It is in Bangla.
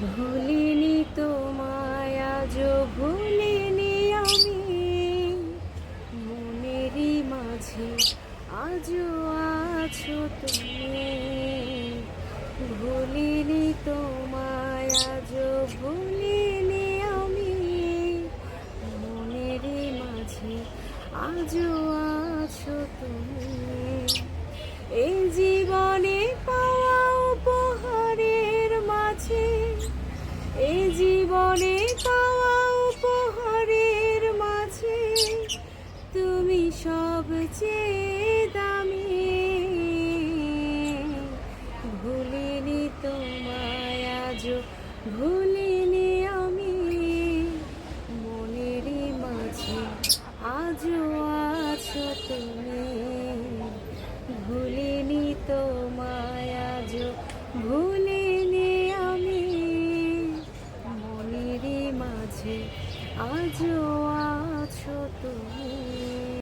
ভুলিনি তোমায় আজও ভুলিনি আমি, মনেরই মাঝে আজও আছো তুমি। ভুলিনি তোমায় আজও ভুলিনি আমি, মনেরই মাঝে আজও আছো তুমি। এই জীবনে পাওয়া উপহারের মাঝে, এই জীবনে পাওয়া উপহারের মাঝে তুমি সবচেয়ে দামি। ভুলিনি তোমায় আজও ভুলিনি আমি, মনেরই মাঝে আজও আছো তুমি। ভুলিনি তোমায় আজও ভুলিনি আমি, মনেরই মাঝে আজও